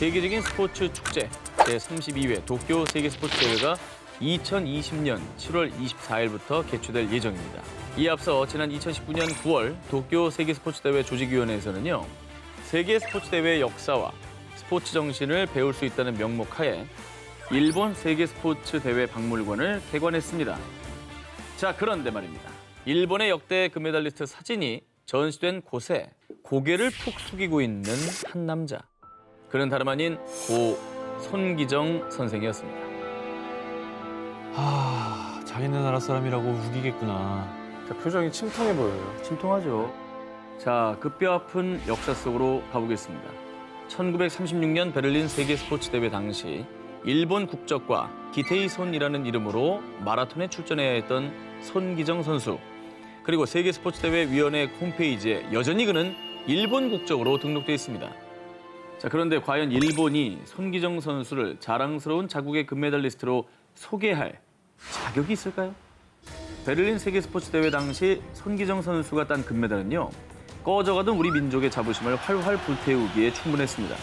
세계적인 스포츠 축제 제32회 도쿄 세계 스포츠 대회가 2020년 7월 24일부터 개최될 예정입니다. 이에 앞서 지난 2019년 9월 도쿄 세계 스포츠 대회 조직위원회에서는요. 세계 스포츠 대회의 역사와 스포츠 정신을 배울 수 있다는 명목 하에 일본 세계 스포츠 대회 박물관을 개관했습니다. 자, 그런데 말입니다. 일본의 역대 금메달리스트 사진이 전시된 곳에 고개를 푹 숙이고 있는 한 남자. 그는 다름 아닌 고 손기정 선생이었습니다. 자기네 나라 사람이라고 우기겠구나. 자, 표정이 침통해 보여요. 침통하죠. 자, 그 뼈 아픈 역사 속으로 가보겠습니다. 1936년 베를린 세계 스포츠 대회 당시 일본 국적과 기테이손이라는 이름으로 마라톤에 출전해야 했던 손기정 선수. 그리고 세계 스포츠 대회 위원회 홈페이지에 여전히 그는 일본 국적으로 등록돼 있습니다. 자, 그런데 과연 일본이 손기정 선수를 자랑스러운 자국의 금메달리스트로 소개할 자격이 있을까요? 베를린 세계 스포츠 대회 당시 손기정 선수가 딴 금메달은요. 꺼져가던 우리 민족의 자부심을 활활 불태우기에 충분했습니다.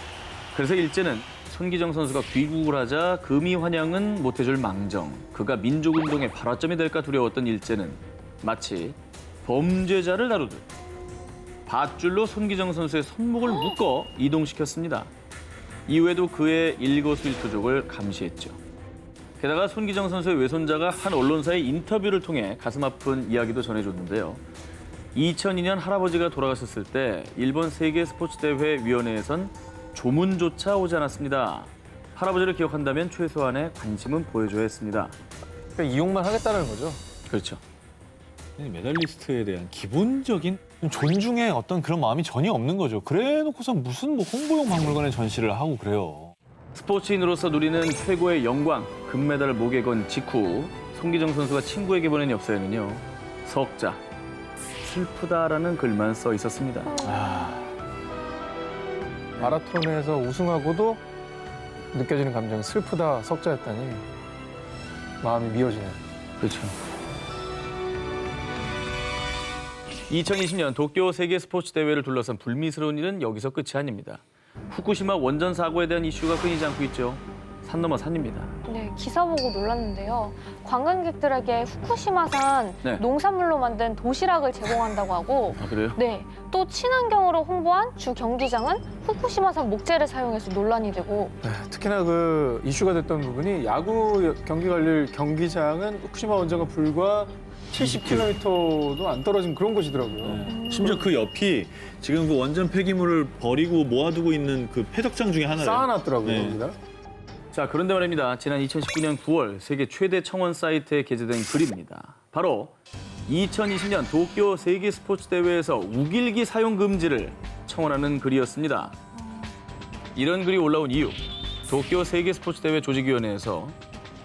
그래서 일제는 손기정 선수가 귀국을 하자 금이 환영은 못해줄 망정, 그가 민족운동의 발화점이 될까 두려웠던 일제는 마치 범죄자를 다루듯 밧줄로 손기정 선수의 손목을 묶어 이동시켰습니다. 이후에도 그의 일거수일투족을 감시했죠. 게다가 손기정 선수의 외손자가 한 언론사의 인터뷰를 통해 가슴 아픈 이야기도 전해줬는데요. 2002년 할아버지가 돌아가셨을 때 일본 세계 스포츠 대회 위원회에선 조문조차 오지 않았습니다. 할아버지를 기억한다면 최소한의 관심은 보여줘야 했습니다. 그러니까 이용만 하겠다는 거죠. 그렇죠. 메달리스트에 대한 기본적인 존중의 어떤 그런 마음이 전혀 없는 거죠. 그래 놓고서 무슨 홍보용 박물관에 전시를 하고 그래요. 스포츠인으로서 누리는 최고의 영광, 금메달을 목에 건 직후 손기정 선수가 친구에게 보낸 엽서에는요. 석자, 슬프다라는 글만 써 있었습니다. 마라톤에서 우승하고도 느껴지는 감정이 슬프다 석자였다니 마음이 미어지네요. 그렇죠. 2020년 도쿄 세계 스포츠 대회를 둘러싼 불미스러운 일은 여기서 끝이 아닙니다. 후쿠시마 원전 사고에 대한 이슈가 끊이지 않고 있죠. 산 넘어 산입니다. 네, 기사 보고 놀랐는데요. 관광객들에게 후쿠시마산 네. 농산물로 만든 도시락을 제공한다고 하고 아, 그래요? 네, 또 친환경으로 홍보한 주 경기장은 후쿠시마산 목재를 사용해서 논란이 되고 네, 특히나 그 이슈가 됐던 부분이 야구 경기가 열릴 경기장은 후쿠시마 원전과 불과 70km도 안 떨어진 그런 곳이더라고요. 심지어 그 옆이 지금 그 원전 폐기물을 버리고 모아두고 있는 그 폐덕장 중에 하나예요. 쌓아놨더라고요, 네. 거기다. 자, 그런데 말입니다. 지난 2019년 9월 세계 최대 청원 사이트에 게재된 글입니다. 바로 2020년 도쿄 세계 스포츠 대회에서 우길기 사용 금지를 청원하는 글이었습니다. 이런 글이 올라온 이유, 도쿄 세계 스포츠 대회 조직위원회에서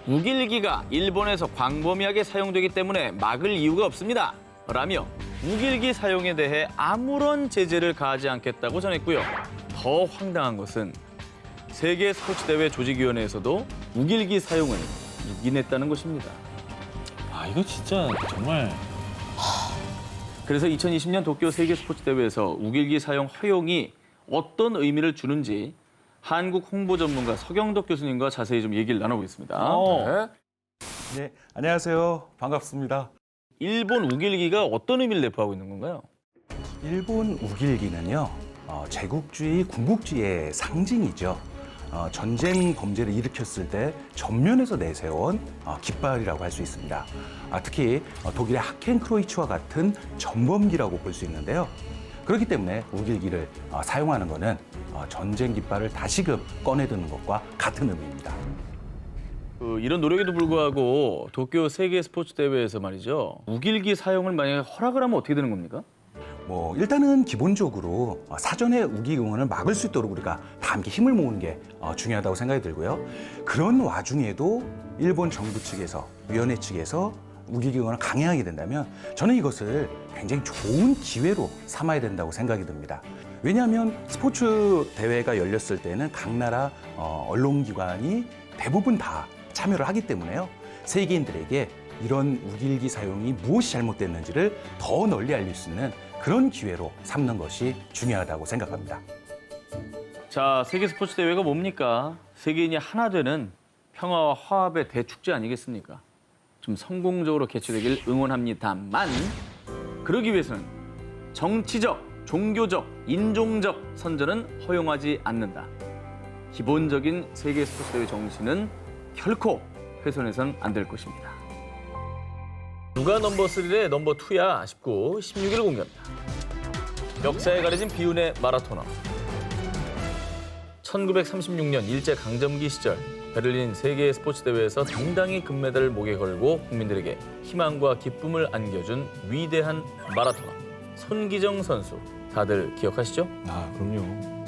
우길기가 일본에서 광범위하게 사용되기 때문에 막을 이유가 없습니다. 라며 우길기 사용에 대해 아무런 제재를 가하지 않겠다고 전했고요. 더 황당한 것은 세계 스포츠 대회 조직위원회에서도 우길기 사용을 묵인했다는 것입니다. 이거 진짜 정말 그래서 2020년 도쿄 세계 스포츠 대회에서 우길기 사용 허용이 어떤 의미를 주는지 한국 홍보 전문가 서경덕 교수님과 자세히 좀 얘기를 나눠보겠습니다. 네. 네, 안녕하세요. 반갑습니다. 일본 우길기가 어떤 의미를 내포하고 있는 건가요? 일본 우길기는요, 제국주의, 군국주의의 상징이죠. 전쟁 범죄를 일으켰을 때 전면에서 내세운 깃발이라고 할 수 있습니다. 특히 독일의 하켄크로이츠와 같은 전범기라고 볼 수 있는데요. 그렇기 때문에 우길기를 사용하는 것은 전쟁 깃발을 다시금 꺼내드는 것과 같은 의미입니다. 이런 노력에도 불구하고 도쿄 세계 스포츠 대회에서 말이죠. 우길기 사용을 만약에 허락을 하면 어떻게 되는 겁니까? 일단은 기본적으로 사전에 우기 응원을 막을 수 있도록 우리가 다 함께 힘을 모으는 게 중요하다고 생각이 들고요. 그런 와중에도 일본 정부 측에서, 위원회 측에서 우기 응원을 강행하게 된다면 저는 이것을 굉장히 좋은 기회로 삼아야 된다고 생각이 듭니다. 왜냐하면 스포츠 대회가 열렸을 때는 각 나라 언론기관이 대부분 다 참여를 하기 때문에요. 세계인들에게 이런 우길기 사용이 무엇이 잘못됐는지를 더 널리 알릴 수 있는 그런 기회로 삼는 것이 중요하다고 생각합니다. 자, 세계 스포츠 대회가 뭡니까? 세계인이 하나 되는 평화와 화합의 대축제 아니겠습니까? 좀 성공적으로 개최되길 응원합니다만 그러기 위해서는 정치적, 종교적, 인종적 선전은 허용하지 않는다. 기본적인 세계 스포츠 대회 정신은 결코 훼손해서는 안 될 것입니다. 누가 넘버 3래 넘버 2야 싶고 16일 공개합니다. 역사에 가려진 비운의 마라토너. 1936년 일제강점기 시절 베를린 세계 스포츠 대회에서 당당히 금메달을 목에 걸고 국민들에게 희망과 기쁨을 안겨준 위대한 마라토너 손기정 선수. 다들 기억하시죠? 아, 그럼요.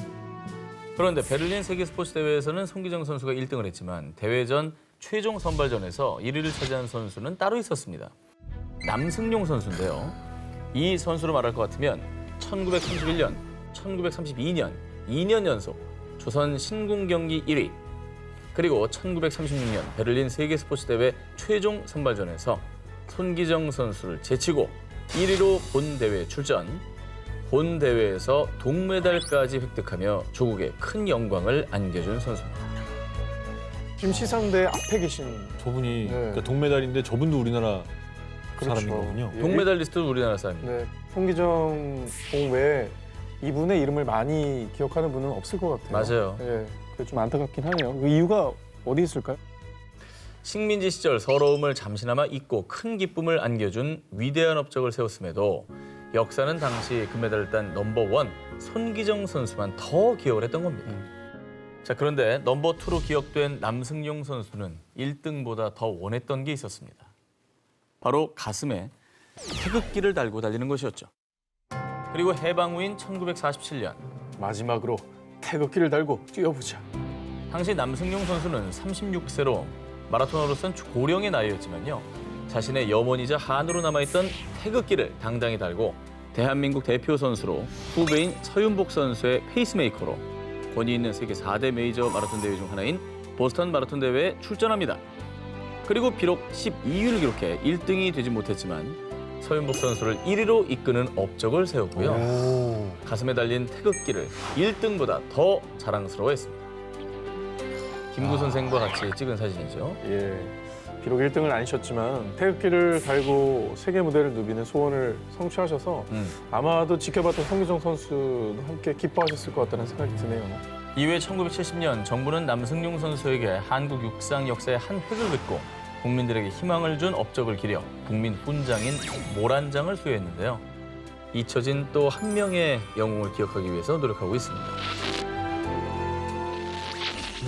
그런데 베를린 세계 스포츠 대회에서는 손기정 선수가 1등을 했지만 대회 전 최종 선발전에서 1위를 차지한 선수는 따로 있었습니다. 남승용 선수인데요. 이 선수로 말할 것 같으면 1931년, 1932년, 2년 연속 조선 신궁 경기 1위, 그리고 1936년 베를린 세계 스포츠 대회 최종 선발전에서 손기정 선수를 제치고 1위로 본 대회 출전, 본 대회에서 동메달까지 획득하며 조국에 큰 영광을 안겨준 선수입니다. 지금 시상대 앞에 계신 저분이 네. 그러니까 동메달인데 저분도 우리나라 사람인 거군요. 예. 동메달리스트 우리나라 사람입니다. 네, 손기정 공 외에 이분의 이름을 많이 기억하는 분은 없을 것 같아요. 맞아요. 예, 그게 좀 안타깝긴 하네요. 그 이유가 어디 있을까요? 식민지 시절 서러움을 잠시나마 잊고 큰 기쁨을 안겨준 위대한 업적을 세웠음에도 역사는 당시 금메달을 딴 넘버1 손기정 선수만 더 기억을 했던 겁니다. 자, 그런데 넘버2로 기억된 남승용 선수는 1등보다 더 원했던 게 있었습니다. 바로 가슴에 태극기를 달고 달리는 것이었죠. 그리고 해방 후인 1947년 마지막으로 태극기를 달고 뛰어보자. 당시 남승용 선수는 36세로 마라토너로선 고령의 나이였지만요. 자신의 염원이자 한으로 남아있던 태극기를 당당히 달고 대한민국 대표 선수로 후배인 서윤복 선수의 페이스메이커로 권위 있는 세계 4대 메이저 마라톤 대회 중 하나인 보스턴 마라톤 대회에 출전합니다. 그리고 비록 12위를 기록해 1등이 되지 못했지만 서윤복 선수를 1위로 이끄는 업적을 세웠고요. 가슴에 달린 태극기를 1등보다 더 자랑스러워했습니다. 김구 선생과 같이 찍은 사진이죠. 예, 비록 1등은 아니셨지만 태극기를 달고 세계 무대를 누비는 소원을 성취하셔서 아마도 지켜봤던 손기정 선수도 함께 기뻐하셨을 것 같다는 생각이 드네요. 이후에 1970년 정부는 남승용 선수에게 한국 육상 역사의 한 획을 긋고 국민들에게 희망을 준 업적을 기려 국민 훈장인 모란장을 수여했는데요. 잊혀진 또 한 명의 영웅을 기억하기 위해서 노력하고 있습니다.